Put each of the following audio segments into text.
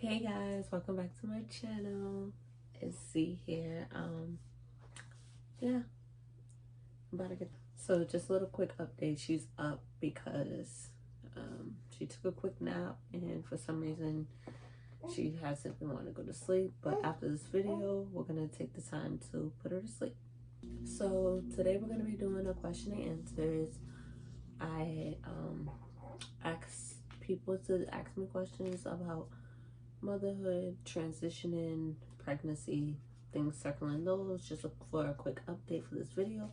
Hey guys, welcome back to my channel. It's Z here. Yeah, I'm about to get so just a little quick update. She's up because she took a quick nap and for some reason she hasn't been wanting to go to sleep. But after this video, we're gonna take the time to put her to sleep. So today we're gonna be doing a question and answers. I asked people to ask me questions about motherhood, transitioning, pregnancy, things circling those, just for a quick update for this video.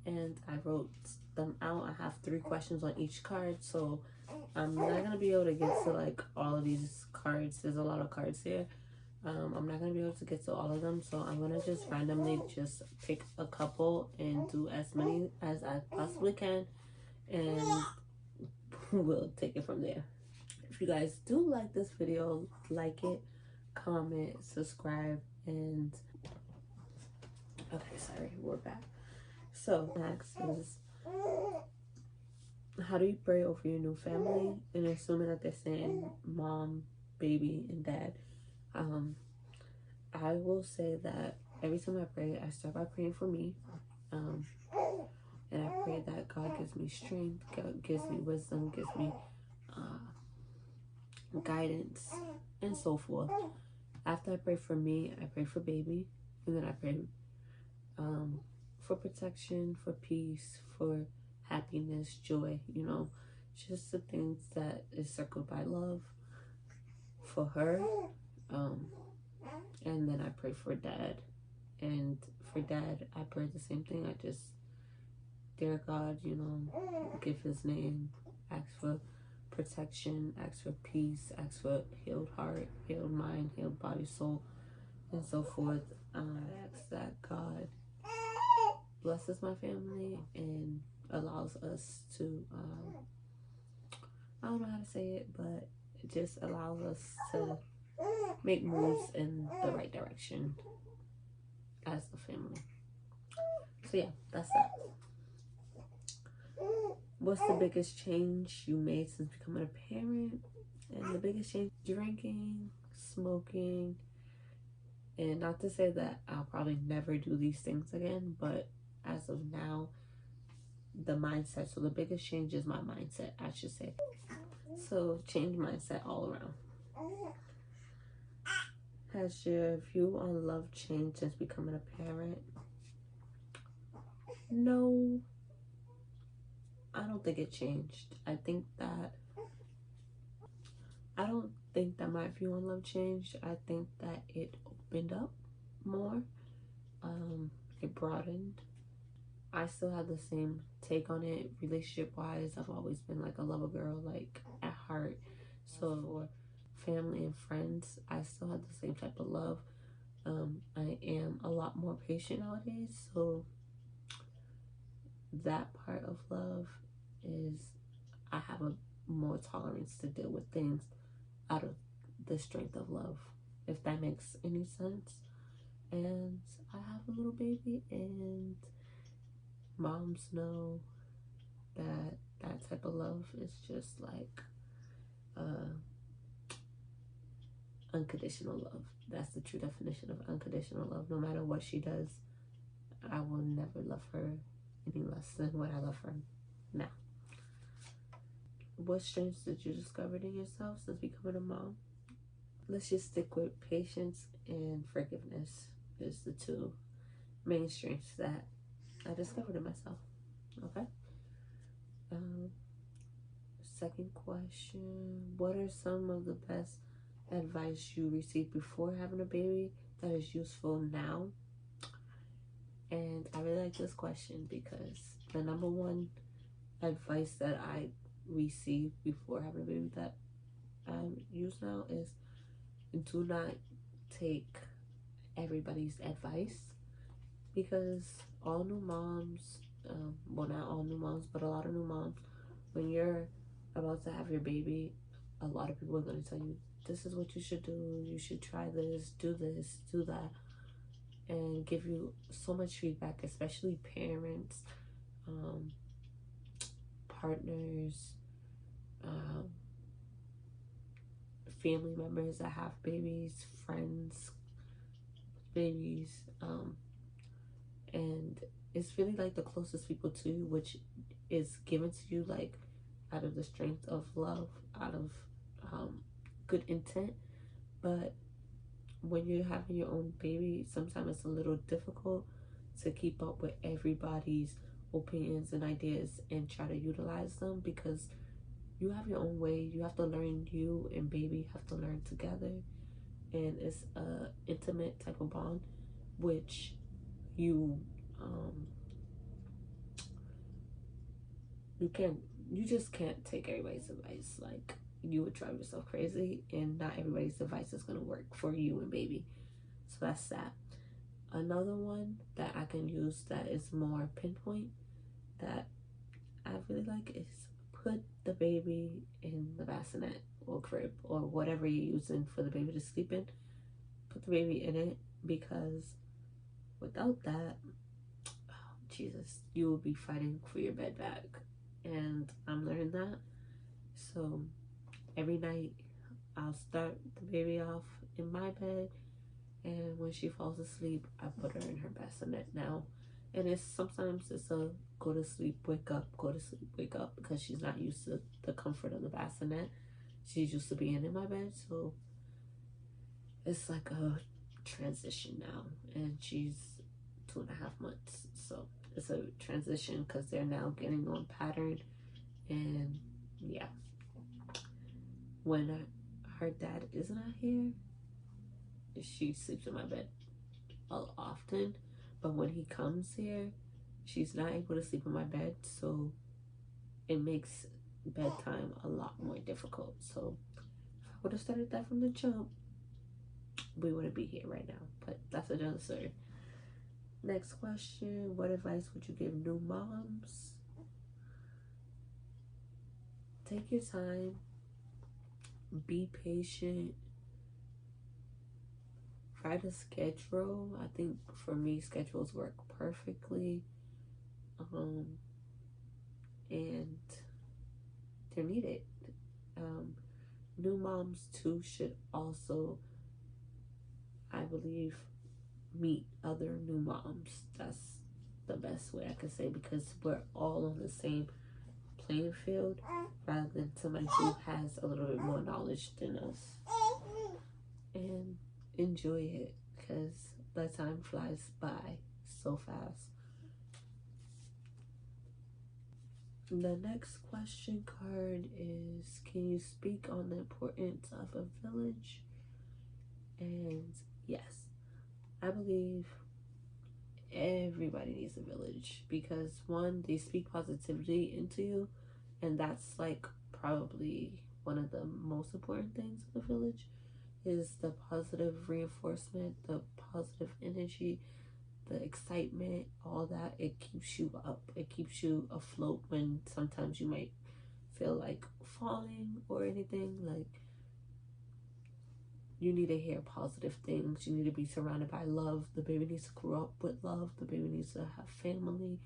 And I wrote them out. I have 3 questions on each card, so I'm not gonna be able to get to like all of these cards. There's a lot of cards here. I'm not gonna be able to get to all of them, so I'm gonna just randomly just pick a couple and do as many as I possibly can, and we'll take it from there. If you guys do like this video, like it, comment, subscribe, and okay, sorry, we're back. So next is, how do you pray over your new family? And assuming that they're saying mom, baby, and dad, I will say that every time I pray, I start by praying for me, and I pray that God gives me strength, God gives me wisdom, gives me guidance, and so forth. After I pray for me, I pray for baby, and then I pray for protection, for peace, for happiness, joy, just the things that is circled by love for her. And then I pray for dad. And for dad, I pray the same thing. I just, dear God, give his name, ask for protection, ask for peace, ask for healed heart, healed mind, healed body, soul, and so forth. I ask that God blesses my family and allows us to, I don't know how to say it, but it just allows us to make moves in the right direction as a family. So yeah, that's that. What's the biggest change you made since becoming a parent? And the biggest change: drinking, smoking, and not to say that I'll probably never do these things again, but as of now, the mindset. So the biggest change is my mindset, I should say. So change mindset all around. Has your view on love changed since becoming a parent? No, I don't think it changed. I don't think that my view on love changed. I think that it opened up more. It broadened. I still have the same take on it. Relationship wise, I've always been like a lover girl, like at heart. So family and friends, I still have the same type of love. I am a lot more patient nowadays, so that part of love is, I have a more tolerance to deal with things out of the strength of love, if that makes any sense. And I have a little baby, and moms know that that type of love is just like unconditional love. That's the true definition of unconditional love. No matter what she does, I will never love her any less than what I love her now. What strengths did you discover in yourself since becoming a mom? Let's just stick with patience and forgiveness is the 2 main strengths that I discovered in myself. Okay. Second question: what are some of the best advice you received before having a baby that is useful now? And I really like this question because the number 1 advice that I received before having a baby that I use now is, do not take everybody's advice, because all new moms, well, not all new moms, but a lot of new moms, when you're about to have your baby, a lot of people are going to tell you, this is what you should do, you should try this, do that, and give you so much feedback, especially parents, partners, family members that have babies, friends, babies, and it's really like the closest people to you, which is given to you like out of the strength of love, out of good intent. But when you're having your own baby, sometimes it's a little difficult to keep up with everybody's opinions and ideas and try to utilize them, because you have your own way. You have to learn, you and baby have to learn together, and it's a intimate type of bond, which you you just can't take everybody's advice. Like, you would drive yourself crazy, and not everybody's advice is going to work for you and baby. So that's that. Another one that I can use that is more pinpoint, that I really like, is put the baby in the bassinet or crib or whatever you're using for the baby to sleep in. Put the baby in it, because without that, oh, Jesus, you will be fighting for your bed back. And I'm learning that. So every night I'll start the baby off in my bed, and when she falls asleep, I put her in her bassinet now. And sometimes it's a go to sleep, wake up, go to sleep, wake up, because she's not used to the comfort of the bassinet. She's used to being in my bed, so it's like a transition now. And she's 2.5 months, so it's a transition because they're now getting on pattern. And yeah, when her dad is not here, she sleeps in my bed often, but when he comes here, she's not able to sleep in my bed, so it makes bedtime a lot more difficult. So if I would have started that from the jump, we wouldn't be here right now. But that's another story. Next question: what advice would you give new moms? Take your time, be patient, write a schedule. I think for me, schedules work perfectly, and they're needed. New moms too should also, I believe, meet other new moms. That's the best way I could say, because we're all on the same playing field, rather than somebody who has a little bit more knowledge than us. And enjoy it, because the time flies by so fast. The next question card is, can you speak on the importance of a village? And yes, I believe everybody needs a village, because one, they speak positivity into you, and that's like probably one of the most important things in the village, is the positive reinforcement, the positive energy, the excitement, all that. It keeps you up, it keeps you afloat when sometimes you might feel like falling or anything. Like, you need to hear positive things. You need to be surrounded by love. The baby needs to grow up with love. The baby needs to have family.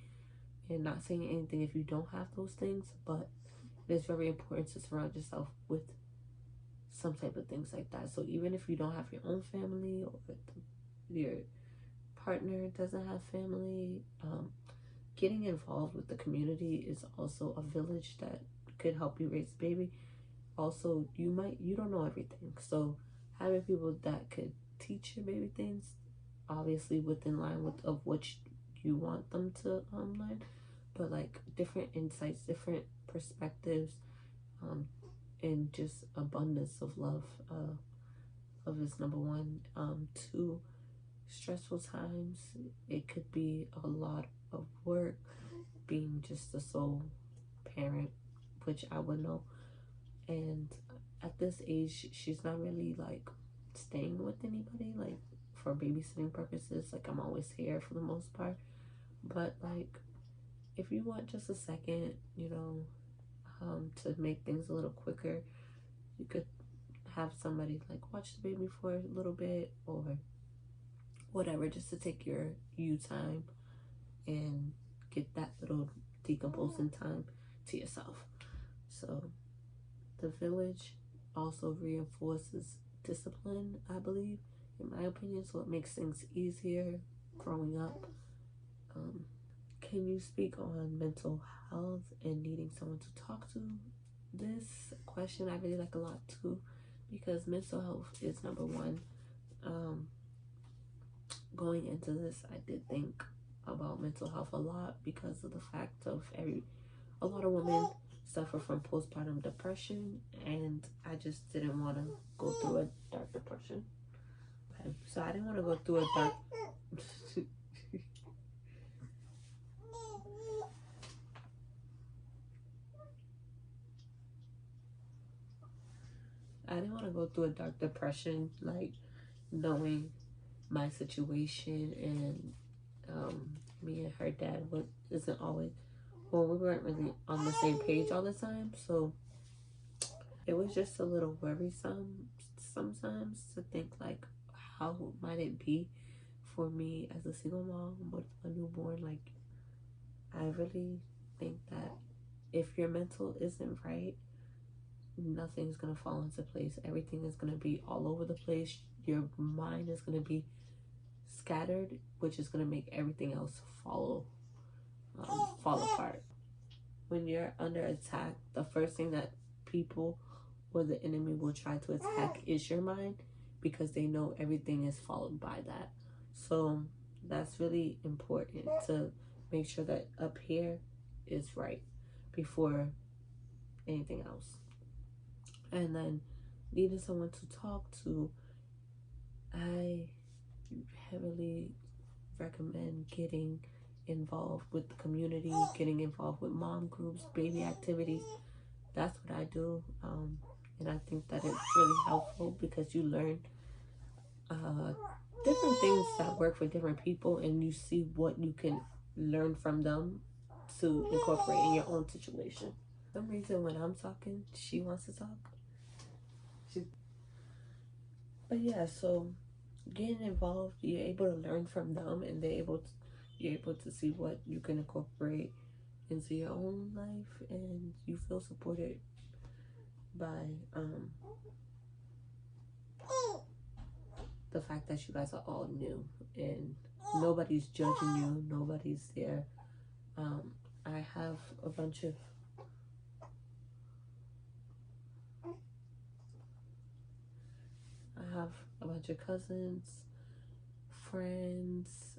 And not saying anything if you don't have those things, but it is very important to surround yourself with some type of things like that. So even if you don't have your own family, or your partner doesn't have family, getting involved with the community is also a village that could help you raise a baby. Also, you don't know everything, so having people that could teach your baby things, obviously within line with of what you want them to learn, but like different insights, different perspectives, and just abundance of love. Love is number one. Two, stressful times, it could be a lot of work, being just a sole parent, which I would know. And at this age, she's not really like staying with anybody, like for babysitting purposes. Like, I'm always here for the most part, but like, if you want just a second, to make things a little quicker, you could have somebody like watch the baby for a little bit or whatever, just to take your you time and get that little decomposing time to yourself. So the village also reinforces discipline, I believe, in my opinion, so it makes things easier growing up. Can you speak on mental health and needing someone to talk to? This question I really like a lot too, because mental health is number one. Going into this, I did think about mental health a lot because of the fact of a lot of women suffer from postpartum depression, and I just didn't want to go through a dark depression. Okay, so I didn't want to go through a dark I didn't want to go through a dark depression, like knowing my situation, and me and her dad isn't always, well, we weren't really on the same page all the time, so it was just a little worrisome sometimes to think like, how might it be for me as a single mom with a newborn? Like, I really think that if your mental isn't right, nothing's gonna fall into place. Everything is gonna be all over the place. Your mind is gonna be scattered, which is gonna make everything else fall apart. When you're under attack, the first thing that people or the enemy will try to attack is your mind, because they know everything is followed by that. So that's really important to make sure that up here is right before anything else. And then needing someone to talk to, I heavily recommend getting involved with the community, getting involved with mom groups, baby activities. That's what I do, and I think that it's really helpful because you learn different things that work for different people, and you see what you can learn from them to incorporate in your own situation. For some reason, when I'm talking, she wants to talk. But yeah, so getting involved, you're able to learn from them, and you're able to see what you can incorporate into your own life, and you feel supported by the fact that you guys are all new and nobody's judging you, nobody's there. I have a bunch of cousins, friends,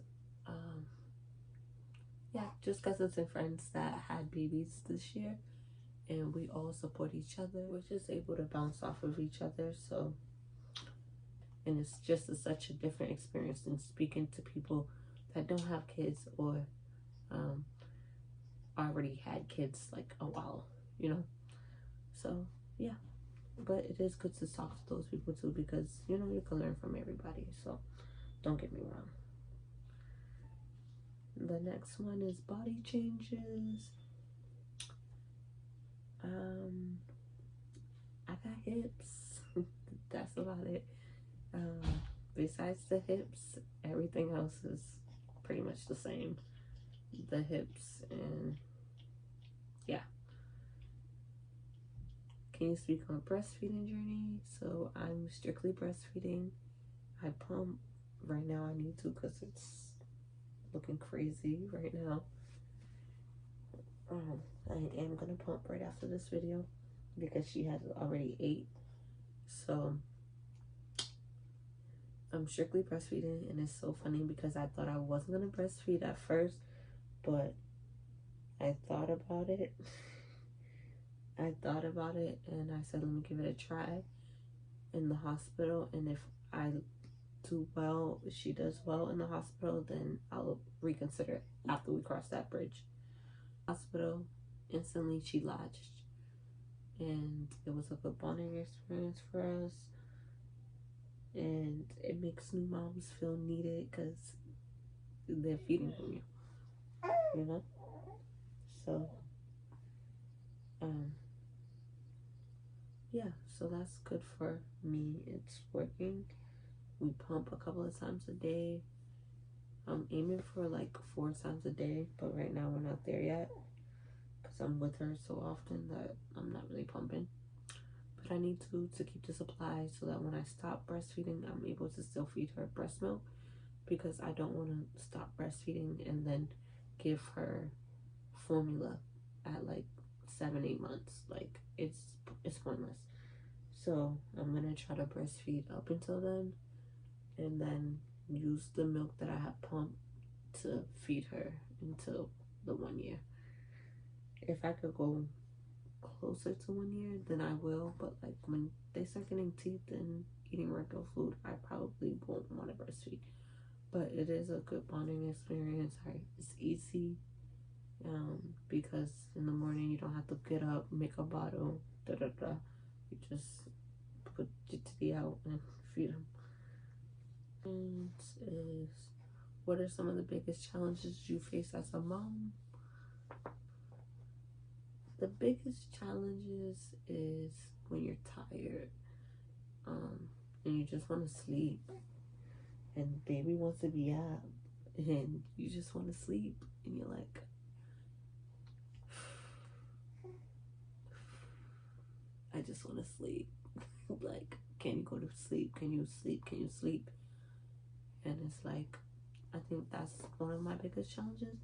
just cousins and friends that had babies this year, and we all support each other. We're just able to bounce off of each other. So, and it's just such a different experience than speaking to people that don't have kids or already had kids like a while, So yeah, but it is good to talk to those people too, because you can learn from everybody. So don't get me wrong. The next one is body changes. I got hips. That's about it. Besides the hips, everything else is pretty much the same. The hips, and yeah. Can you speak on breastfeeding journey? So I'm strictly breastfeeding. I pump right now. I need to because it's looking crazy right now. I am gonna pump right after this video because she has already ate. So I'm strictly breastfeeding, and it's so funny because I thought I wasn't gonna breastfeed at first, but I thought about it. And I said, let me give it a try in the hospital, and if I do well, if she does well in the hospital, then I'll reconsider after we cross that bridge. Hospital, instantly she lodged, and it was a good bonding experience for us, and it makes new moms feel needed because they're feeding from you, so yeah, so that's good for me. It's working. We pump a couple of times a day. I'm aiming for like 4 times a day, but right now we're not there yet because I'm with her so often that I'm not really pumping. what I need to keep the supply so that when I stop breastfeeding, I'm able to still feed her breast milk, because I don't want to stop breastfeeding and then give her formula at like 7-8 months. Like it's pointless. So I'm gonna try to breastfeed up until then, and then use the milk that I have pumped to feed her until the 1 year. If I could go closer to 1 year, then I will. But like when they start getting teeth and eating regular food, I probably won't want to breastfeed. But it is a good bonding experience. It's easy, because in the morning you don't have to get up, make a bottle, da da da. You just put your titty out and feed them. And is, what are some of the biggest challenges you face as a mom? The biggest challenges is when you're tired, and you just want to sleep, and baby wants to be up, and you just want to sleep, and you're like, I just want to sleep. Like, can you go to sleep? Can you sleep? Can you sleep? And it's like, I think that's one of my biggest challenges.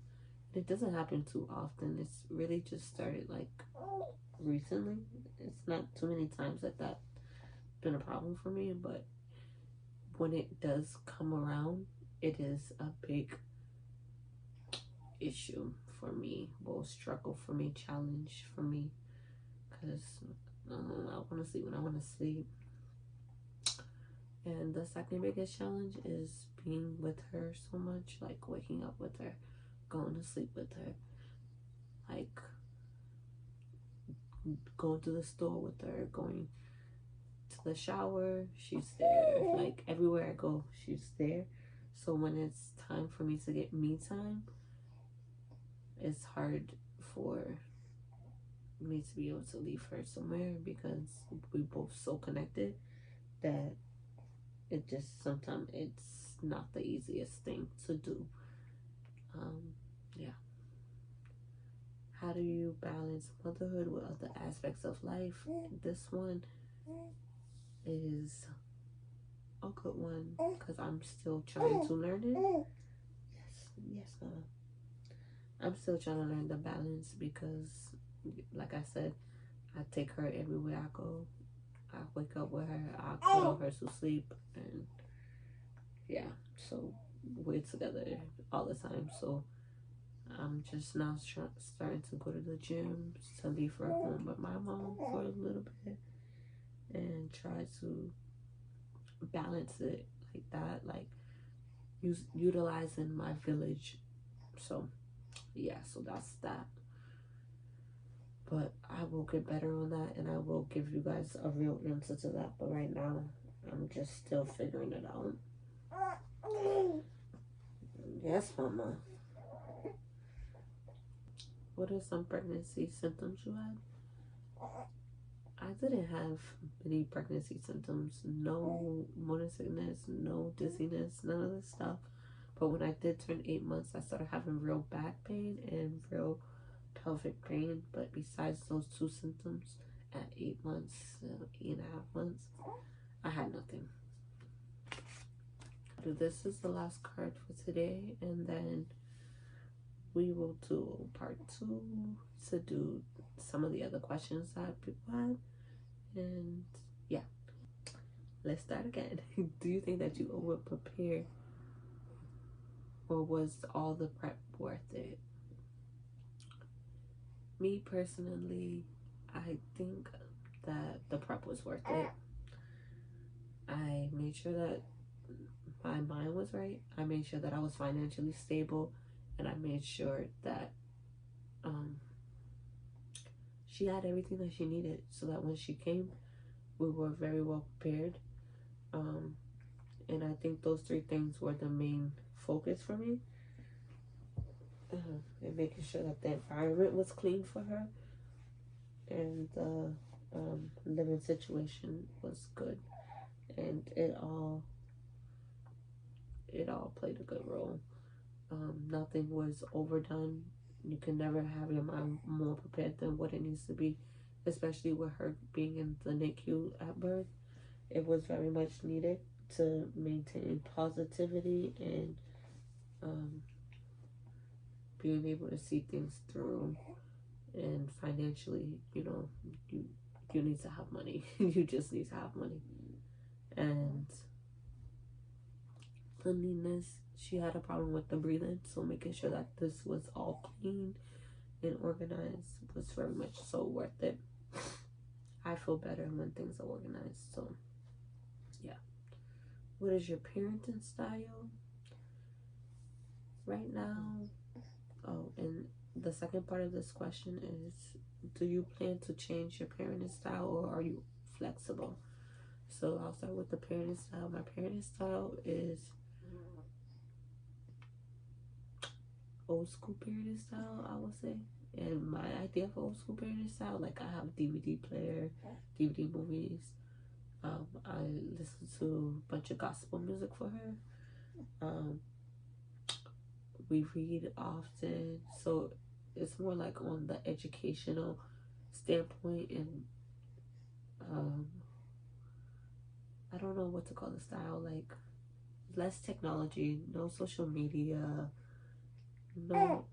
It doesn't happen too often. It's really just started like recently. It's not too many times that that's been a problem for me, but when it does come around, it is a big issue for me, well, struggle for me, challenge for me, because I want to sleep when I want to sleep. And the second biggest challenge is being with her so much, like waking up with her, going to sleep with her, like going to the store with her, going to the shower, she's there. Like everywhere I go, she's there. So when it's time for me to get me time, it's hard for me to be able to leave her somewhere, because we both so connected that it just sometimes it's not the easiest thing to do. Yeah. How do you balance motherhood with other aspects of life? This one is a good one because I'm still trying to learn it. Yes, mama. I'm still trying to learn the balance because, like I said, I take her everywhere I go. I wake up with her, I cuddle her to sleep, and yeah, so we're together all the time. So I'm just now starting to go to the gym, to leave her home with my mom for a little bit, and try to balance it like that, like utilizing my village. So yeah, so that's that. But I will get better on that, and I will give you guys a real answer to that. But right now, I'm just still figuring it out. Yes, mama. What are some pregnancy symptoms you had? I didn't have any pregnancy symptoms. No morning sickness, no dizziness, none of this stuff. But when I did turn 8 months, I started having real back pain and real pelvic pain. But besides those two symptoms, at 8 months, 8.5 months, I had nothing. This is the last card for today, and then we will do part 2 to do some of the other questions that people had. And yeah, let's start again. Do you think that you over prepared, or was all the prep worth it? Me personally, I think that the prep was worth it. I made sure that my mind was right. I made sure that I was financially stable, and I made sure that she had everything that she needed, so that when she came, we were very well prepared. And I think those 3 things were the main focus for me. And making sure that the environment was clean for her, and the living situation was good, and it all played a good role. Nothing was overdone. You can never have your mind more prepared than what it needs to be. especially with her being in the NICU at birth. It was very much needed to maintain positivity and being able to see things through. And financially, you know, you need to have money. You just need to have money. And cleanliness, she had a problem with the breathing, so making sure that this was all clean and organized was very much so worth it. I feel better when things are organized. So yeah. What is your parenting style right now? Oh, and the second part of this question is, do you plan to change your parenting style, or are you flexible? So I'll start with the parenting style. My parenting style is old school parenting style, I would say. And my idea of old school parenting style, like I have DVD player, DVD movies. I listen to a bunch of gospel music for her. We read often, so it's more like on the educational standpoint, and I don't know what to call the style, like less technology, no social media, no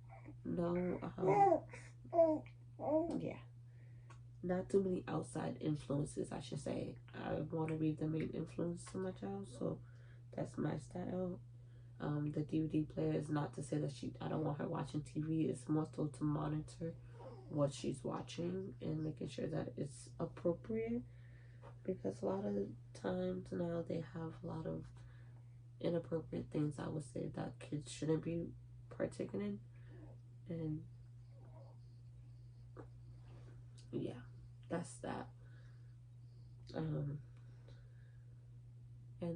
yeah, not too many outside influences, I should say. I want to be the main influence to my child, so that's my style. The DVD player is not to say that I don't want her watching TV. It's more so to monitor what she's watching and making sure that it's appropriate, because a lot of times now they have a lot of inappropriate things, I would say, that kids shouldn't be partaking in. And yeah, that's that. And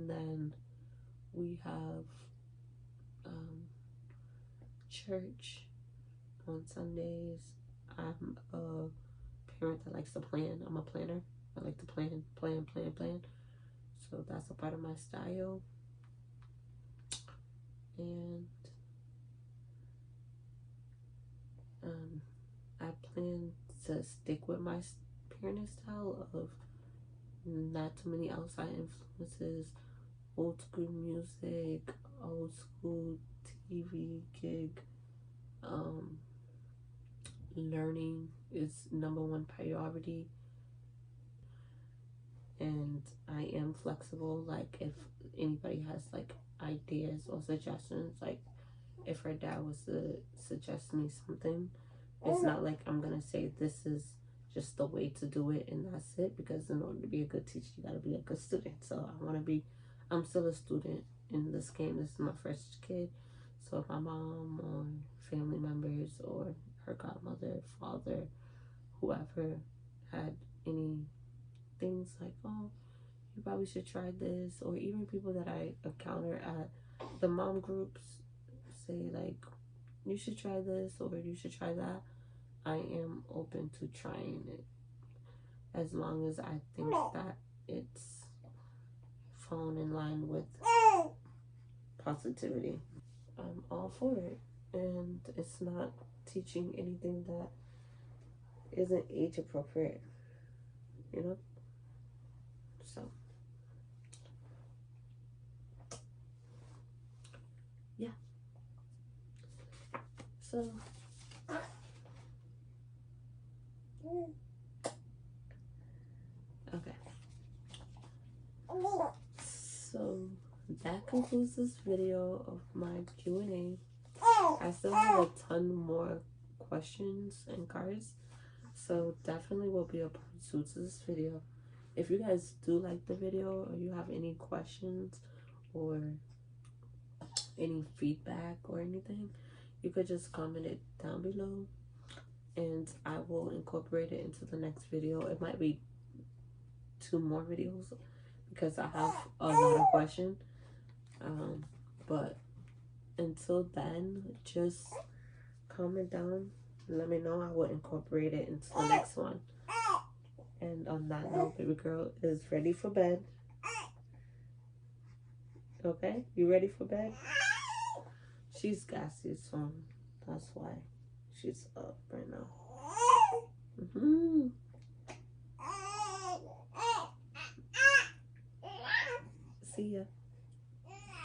then we have church on Sundays. I'm a parent that likes to plan. I'm a planner. I like to plan. So that's a part of my style. And I plan to stick with my parenting style of not too many outside influences, old school music, old school TV gig. Learning is number one priority, and I am flexible. Like if anybody has like ideas or suggestions, like if her dad was to suggest me something, it's not like I'm gonna say this is just the way to do it and that's it, because in order to be a good teacher you gotta be a good student. So I'm still a student in this game. This is my first kid, so if my mom or family members or her godmother, father, whoever had any things like, oh, you probably should try this, or even people that I encounter at the mom groups say like, you should try this or you should try that, I am open to trying it, as long as I think that it's falling in line with positivity. I'm all for it, and it's not teaching anything that isn't age appropriate, you know. So yeah. So okay. So that concludes this video of my Q&A. I still have a ton more questions and cards, so definitely will be a part 2 to this video. If you guys do like the video, or you have any questions or any feedback or anything, you could just comment it down below and I will incorporate it into the next video. It might be 2 more videos because I have a lot of questions, but until then, just comment down, let me know. I will incorporate it into the next one. And on that note, baby girl is ready for bed. Okay, you ready for bed? She's gassy, so that's why she's up right now. See ya.